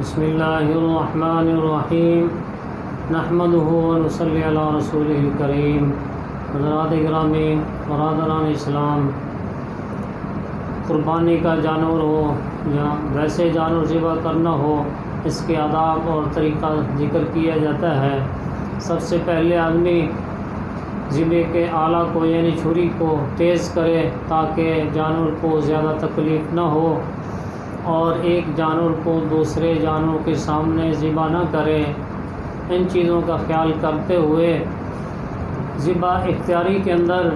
بسم اللہ الرحمن الرحیم نحمدہ ونصلی علی رسولہ الکریم۔ حضرات گرامی، برادران اسلام، قربانی کا جانور ہو یا ویسے جانور ذبح کرنا ہو، اس کے آداب اور طریقہ ذکر کیا جاتا ہے۔ سب سے پہلے آدمی ذبح کے آلہ کو یعنی چھری کو تیز کرے تاکہ جانور کو زیادہ تکلیف نہ ہو، اور ایک جانور کو دوسرے جانور کے سامنے ذبح نہ کرے۔ ان چیزوں کا خیال کرتے ہوئے ذبح اختیاری کے اندر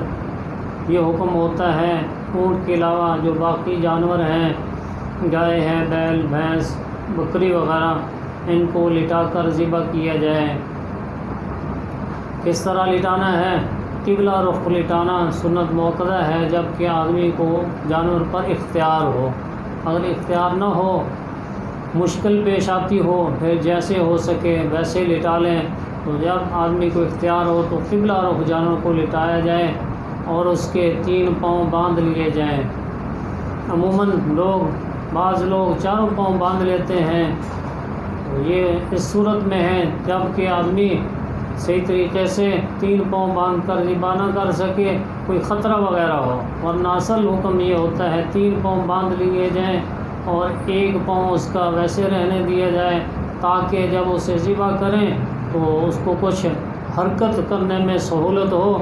یہ حکم ہوتا ہے اونٹ کے علاوہ جو باقی جانور ہیں، گائے ہے، بیل، بھینس، بکری وغیرہ، ان کو لٹا کر ذبح کیا جائے۔ کس طرح لٹانا ہے؟ قبلہ رخ لٹانا سنت موقدہ ہے، جبکہ آدمی کو جانور پر اختیار ہو۔ اگر اختیار نہ ہو، مشکل پیش آتی ہو، پھر جیسے ہو سکے ویسے لٹا لیں۔ تو جب آدمی کو اختیار ہو تو قبلہ رخ جانور کو لٹایا جائے اور اس کے 3 پاؤں باندھ لیے جائیں۔ عموماً بعض لوگ 4 پاؤں باندھ لیتے ہیں، تو یہ اس صورت میں ہے جب کہ آدمی صحیح طریقے سے 3 پاؤں باندھ کر ذبح نہ کر سکے، کوئی خطرہ وغیرہ ہو، ورنہ اصل حکم یہ ہوتا ہے 3 پاؤں باندھ لیے جائیں اور 1 پاؤں اس کا ویسے رہنے دیا جائے، تاکہ جب اسے ذبح کریں تو اس کو کچھ حرکت کرنے میں سہولت ہو،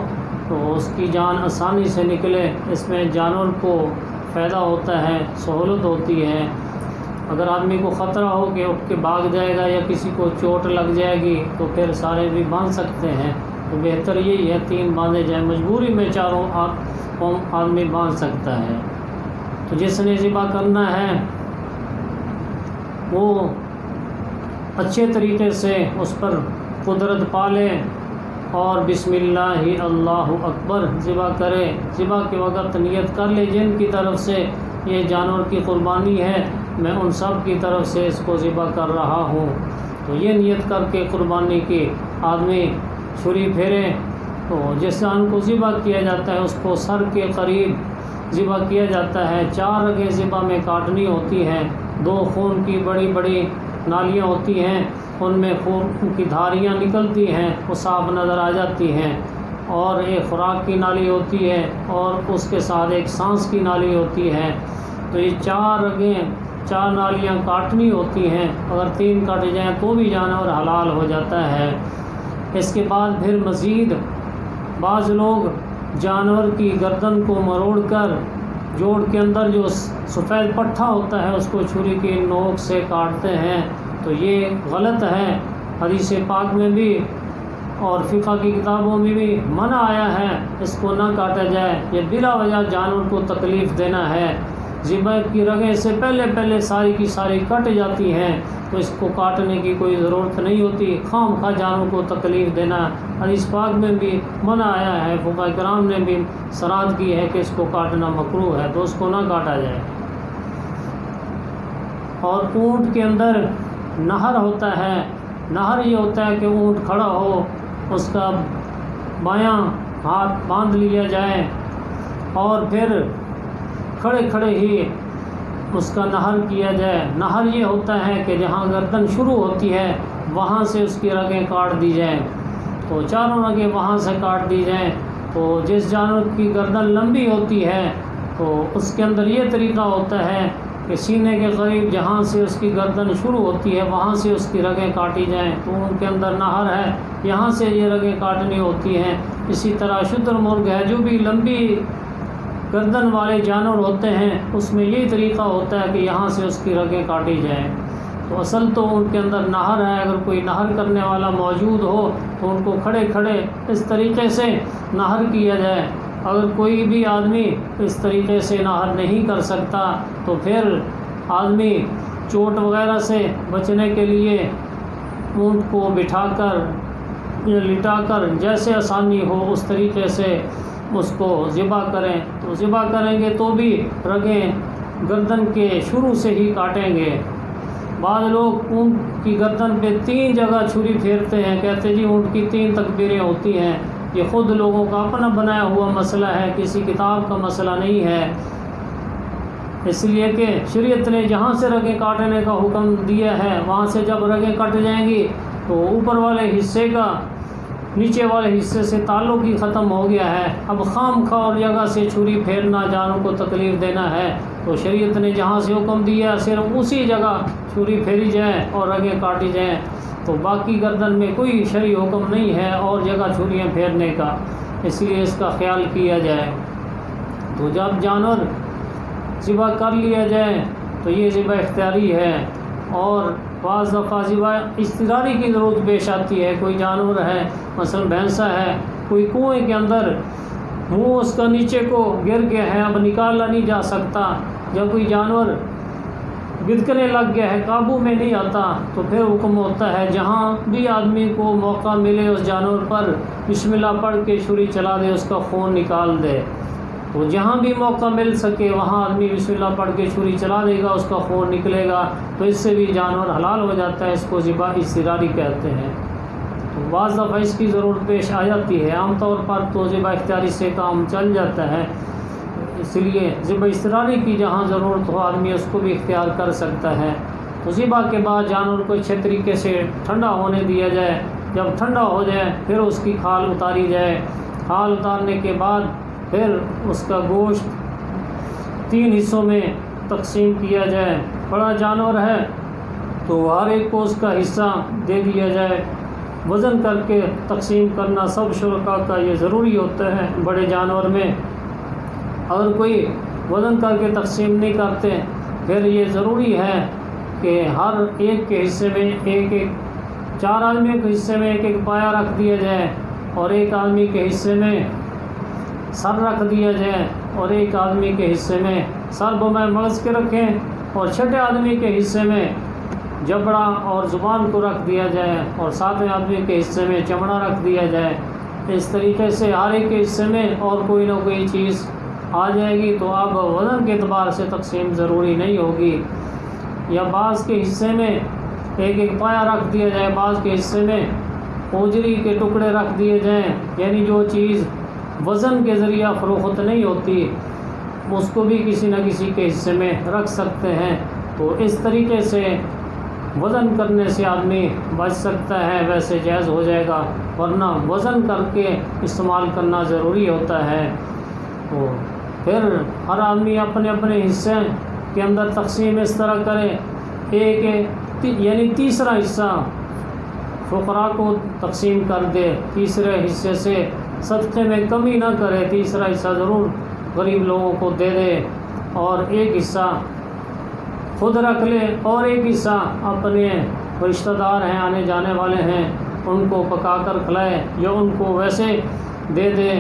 تو اس کی جان آسانی سے نکلے۔ اس میں جانور کو فائدہ ہوتا ہے، سہولت ہوتی ہے۔ اگر آدمی کو خطرہ ہو کہ اٹھ کے بھاگ جائے گا یا کسی کو چوٹ لگ جائے گی، تو پھر سارے بھی باندھ سکتے ہیں، تو بہتر یہی ہے 3 باندھے جائیں۔ مجبوری میں 4 پاؤں آدمی باندھ سکتا ہے۔ تو جس نے ذبح کرنا ہے وہ اچھے طریقے سے اس پر قدرت پالے اور بسم اللہ اللہ اکبر ذبح کرے۔ ذبح کے وقت نیت کر لے جن کی طرف سے یہ جانور کی قربانی ہے، میں ان سب کی طرف سے اس کو ذبح کر رہا ہوں۔ تو یہ نیت کر کے قربانی کی آدمی چھری پھیرے، تو جس جان کو ذبح کیا جاتا ہے اس کو سر کے قریب ذبح کیا جاتا ہے۔ 4 رگیں ذبح میں کاٹنی ہوتی ہیں۔ 2 خون کی بڑی بڑی نالیاں ہوتی ہیں، ان میں خون کی دھاریاں نکلتی ہیں، وہ صاف نظر آ جاتی ہیں، اور ایک خوراک کی نالی ہوتی ہے اور اس کے ساتھ ایک سانس کی نالی ہوتی ہے۔ تو یہ 4 رگیں 4 نالیاں کاٹنی ہوتی ہیں۔ اگر 3 کاٹے جائیں تو بھی جانور حلال ہو جاتا ہے۔ اس کے بعد پھر مزید بعض لوگ جانور کی گردن کو مروڑ کر جوڑ کے اندر جو سفید پٹھا ہوتا ہے اس کو چھری کی نوک سے کاٹتے ہیں، تو یہ غلط ہے۔ حدیث پاک میں بھی اور فقہ کی کتابوں میں بھی منع آیا ہے اس کو نہ کاٹا جائے، یہ بلا وجہ جانور کو تکلیف دینا ہے۔ ذبح کی رگیں سے پہلے ساری کی ساری کٹ جاتی ہیں، تو اس کو کاٹنے کی کوئی ضرورت نہیں ہوتی، خام خواہ جانور کو تکلیف دینا۔ حدیث پاک میں بھی منع آیا ہے، فقہاء کرام نے بھی صراحت کی ہے کہ اس کو کاٹنا مکروہ ہے، تو اس کو نہ کاٹا جائے۔ اور اونٹ کے اندر نہر ہوتا ہے۔ نہر یہ ہوتا ہے کہ اونٹ کھڑا ہو، اس کا بایاں ہاتھ باندھ لیا جائے اور پھر کھڑے ہی اس کا نہر کیا جائے۔ نہر یہ ہوتا ہے کہ جہاں گردن شروع ہوتی ہے وہاں سے اس کی رگیں کاٹ دی جائیں، تو 4 رگیں وہاں سے کاٹ دی جائیں۔ تو جس جانور کی گردن لمبی ہوتی ہے تو اس کے اندر یہ طریقہ ہوتا ہے کہ سینے کے قریب جہاں سے اس کی گردن شروع ہوتی ہے وہاں سے اس کی رگیں کاٹی جائیں، تو ان کے اندر نہر ہے، یہاں سے یہ رگیں کاٹنی ہوتی ہیں۔ اسی طرح شتر مرغ ہے، جو بھی لمبی گردن والے جانور ہوتے ہیں اس میں یہی طریقہ ہوتا ہے کہ یہاں سے اس کی رگیں کاٹی جائیں۔ تو اصل تو ان کے اندر نہر ہے، اگر کوئی نہر کرنے والا موجود ہو تو ان کو کھڑے اس طریقے سے نہر کیا جائے۔ اگر کوئی بھی آدمی اس طریقے سے نہر نہیں کر سکتا تو پھر آدمی چوٹ وغیرہ سے بچنے کے لیے اونٹ کو بٹھا کر یا لٹا کر جیسے آسانی ہو اس طریقے سے اس کو ذبح کریں۔ تو ذبح کریں گے تو بھی رگیں گردن کے شروع سے ہی کاٹیں گے۔ بعض لوگ اونٹ کی گردن پہ 3 جگہ چھری پھیرتے ہیں، کہتے جی اونٹ کی 3 تکبیریں ہوتی ہیں۔ یہ خود لوگوں کا اپنا بنایا ہوا مسئلہ ہے، کسی کتاب کا مسئلہ نہیں ہے۔ اس لیے کہ شریعت نے جہاں سے رگیں کاٹنے کا حکم دیا ہے وہاں سے جب رگیں کٹ جائیں گی تو اوپر والے حصے کا نیچے والے حصے سے تعلق ہی ختم ہو گیا ہے۔ اب خام خواہ اور جگہ سے چھری پھیرنا، جانور کو تکلیف دینا ہے، تو شریعت نے جہاں سے حکم دیا صرف اسی جگہ چھری پھیری جائے اور رگیں کاٹی جائیں، تو باقی گردن میں کوئی شرعی حکم نہیں ہے اور جگہ چھریاں پھیرنے کا، اس لیے اس کا خیال کیا جائے۔ تو جب جانور ذبح کر لیا جائے تو یہ ذبح اختیاری ہے، اور بعض دفعہ ذبح اضطراری کی ضرورت پیش آتی ہے۔ کوئی جانور ہے، مثلا بھینسا ہے، کوئی کنویں کے اندر منہ اس کا نیچے کو گر گیا ہے، اب نکالا نہیں جا سکتا، جب کوئی جانور گدکنے لگ گیا ہے، قابو میں نہیں آتا، تو پھر حکم ہوتا ہے جہاں بھی آدمی کو موقع ملے اس جانور پر بسم اللہ پڑھ کے چھری چلا دے، اس کا خون نکال دے۔ تو جہاں بھی موقع مل سکے وہاں آدمی بسم اللہ پڑھ کے چھری چلا دے گا، اس کا خون نکلے گا، تو اس سے بھی جانور حلال ہو جاتا ہے۔ اس کو ذبح اضطراری کہتے ہیں۔ تو بعض دفعہ اس کی ضرورت پیش آ جاتی ہے، عام طور پر تو ذبح اختیاری سے کام چل جاتا ہے، اس لیے ذبح اضطراری کی جہاں ضرورت ہو آدمی اس کو بھی اختیار کر سکتا ہے۔ تو ذبح کے بعد جانور کو اچھے طریقے سے ٹھنڈا ہونے دیا جائے، جب ٹھنڈا ہو جائے پھر اس کی کھال اتاری جائے۔ کھال اتارنے کے بعد پھر اس کا گوشت 3 حصوں میں تقسیم کیا جائے۔ بڑا جانور ہے تو ہر ایک کو اس کا حصہ دے دیا جائے، وزن کر کے تقسیم کرنا سب شرکاء کا یہ ضروری ہوتا ہے۔ بڑے جانور میں اگر کوئی وزن کر کے تقسیم نہیں کرتے پھر یہ ضروری ہے کہ ہر ایک کے حصے میں ایک 4 آدمیوں کے حصے میں ایک پایا رکھ دیا جائے، اور ایک آدمی کے حصے میں سر رکھ دیا جائے، اور ایک آدمی کے حصے میں سر بمائے مغز کے رکھیں، اور چھٹے آدمی کے حصے میں جبڑا اور زبان کو رکھ دیا جائے، اور 7ویں آدمی کے حصے میں چمڑا رکھ دیا جائے۔ اس طریقے سے ہر ایک کے حصے میں اور کوئی نہ کوئی چیز آ جائے گی، تو اب وزن کے اعتبار سے تقسیم ضروری نہیں ہوگی۔ یا بعض کے حصے میں ایک پایا رکھ دیا جائے، بعض کے حصے میں اوجری کے ٹکڑے رکھ دیے جائیں، یعنی جو چیز وزن کے ذریعہ فروخت نہیں ہوتی اس کو بھی کسی نہ کسی کے حصے میں رکھ سکتے ہیں۔ تو اس طریقے سے وزن کرنے سے آدمی بچ سکتا ہے، ویسے جائز ہو جائے گا، ورنہ وزن کر کے استعمال کرنا ضروری ہوتا ہے۔ تو پھر ہر آدمی اپنے اپنے حصے کے اندر تقسیم اس طرح کرے، یعنی تیسرا حصہ فقراء کو تقسیم کر دے، تیسرے حصے سے صدقے میں کمی نہ کرے، تیسرا حصہ ضرور غریب لوگوں کو دے دے، اور ایک حصہ خود رکھ لے، اور ایک حصہ اپنے رشتہ دار ہیں، آنے جانے والے ہیں، ان کو پکا کر کھلائے، یا ان کو ویسے دے دے۔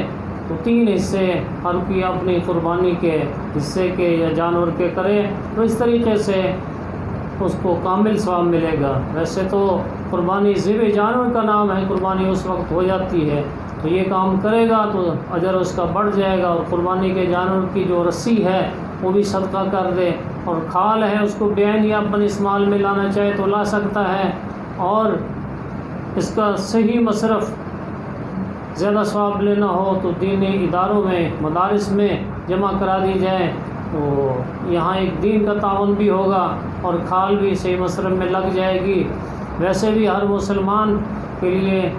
تو 3 حصے ہر کوئی اپنی قربانی کے حصے کے یا جانور کے کرے، تو اس طریقے سے اس کو کامل ثواب ملے گا۔ ویسے تو قربانی ذبح جانور کا نام ہے، قربانی اس وقت ہو جاتی ہے، تو یہ کام کرے گا تو اجر اس کا بڑھ جائے گا، اور قربانی کے جانور کی جو رسی ہے وہ بھی صدقہ کر دے، اور کھال ہے اس کو بعین یا اپنے استعمال میں لانا چاہے تو لا سکتا ہے، اور اس کا صحیح مصرف زیادہ ثواب لینا ہو تو دینی اداروں میں، مدارس میں جمع کرا دی جائے، تو یہاں ایک دین کا تعاون بھی ہوگا اور کھال بھی صحیح مصرف میں لگ جائے گی۔ ویسے بھی ہر مسلمان کے لیے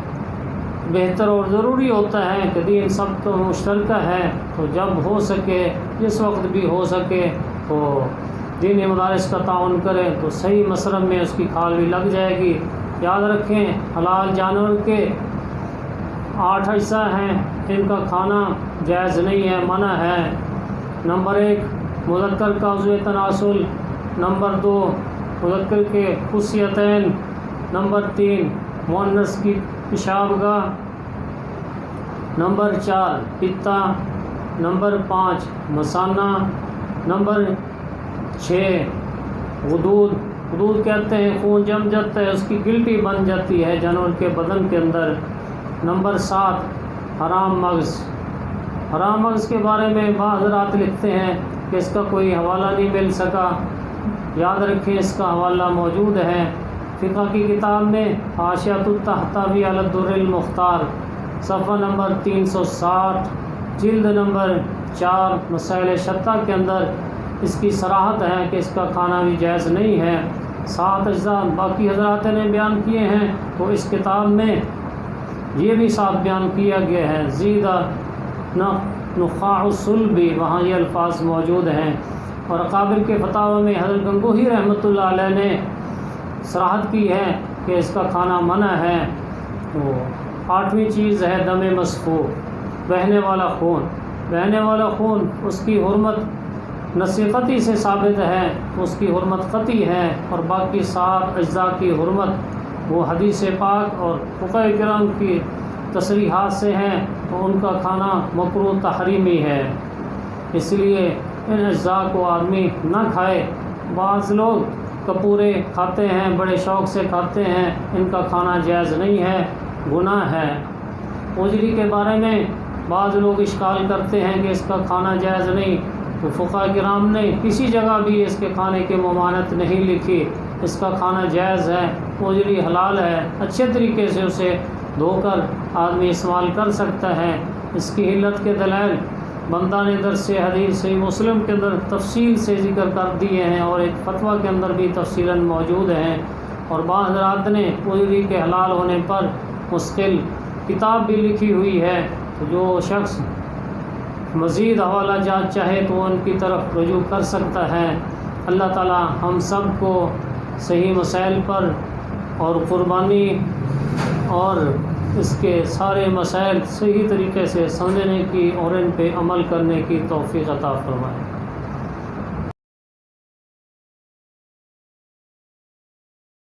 بہتر اور ضروری ہوتا ہے کہ دین سب کو مشترکہ ہے، تو جب ہو سکے، جس وقت بھی ہو سکے، تو دینی مدارس کا تعاون کریں تو صحیح مصرف میں اس کی کھال بھی لگ جائے گی۔ یاد رکھیں حلال جانور کے 8 حصہ ہیں، ان کا کھانا جائز نہیں ہے، منع ہے۔ نمبر 1 مذکر کا عضو تناسل، نمبر 2 مذکر کے خصیتین، نمبر 3 مؤنث کی پیشاب گاہ، نمبر 4 پتا، نمبر 5 مثانہ، نمبر 6 غدود کہتے ہیں خون جم جاتا ہے، اس کی گلٹی بن جاتی ہے جانور کے بدن کے اندر۔ نمبر 7 حرام مغز کے بارے میں بعض حضرات لکھتے ہیں کہ اس کا کوئی حوالہ نہیں مل سکا، یاد رکھیں اس کا حوالہ موجود ہے فقہ کی کتاب میں، حاشیۃ التحتوی علی الدر المختار، صفحہ نمبر 360، جلد نمبر 4 مسائل شتہ کے اندر اس کی صراحت ہے کہ اس کا کھانا بھی جائز نہیں ہے۔ 7 اجزاء باقی حضرات نے بیان کیے ہیں، تو اس کتاب میں یہ بھی صاف بیان کیا گیا ہے، زیدہ نخاع الصلبی، وہاں یہ الفاظ موجود ہیں۔ اور اکابر کے فتاوی میں حضرت گنگوہی رحمۃ اللہ علیہ نے صراحت کی ہے کہ اس کا کھانا منع ہے۔ تو 8ویں چیز ہے دم مسفوح، بہنے والا خون۔ بہنے والا خون اس کی حرمت نص قطعی سے ثابت ہے، اس کی حرمت قطعی ہے، اور باقی 7 اجزاء کی حرمت وہ حدیث پاک اور فقہ کرام کی تصریحات سے ہیں، تو ان کا کھانا مکروہ تحریمی ہے، اس لیے ان اجزاء کو آدمی نہ کھائے۔ بعض لوگ کپورے کھاتے ہیں، بڑے شوق سے کھاتے ہیں، ان کا کھانا جائز نہیں ہے، گناہ ہے۔ اجری کے بارے میں بعض لوگ اشکال کرتے ہیں کہ اس کا کھانا جائز نہیں، تو فقہ کرام نے کسی جگہ بھی اس کے کھانے کی ممانعت نہیں لکھی، اس کا کھانا جائز ہے، اجری حلال ہے، اچھے طریقے سے اسے دھو کر آدمی استعمال کر سکتا ہے۔ اس کی علت کے دلائل بندہ نے درس حدیث صحیح مسلم کے اندر تفصیل سے ذکر کر دیے ہیں، اور ایک فتویٰ کے اندر بھی تفصیلاً موجود ہیں، اور بعض حضرات نے اجری کے حلال ہونے پر مستقل کتاب بھی لکھی ہوئی ہے۔ تو جو شخص مزید حوالہ جات چاہے تو ان کی طرف رجوع کر سکتا ہے۔ اللہ تعالی ہم سب کو صحیح مسائل پر اور قربانی اور اس کے سارے مسائل صحیح طریقے سے سمجھنے کی اور ان پہ عمل کرنے کی توفیق عطا فرمائے۔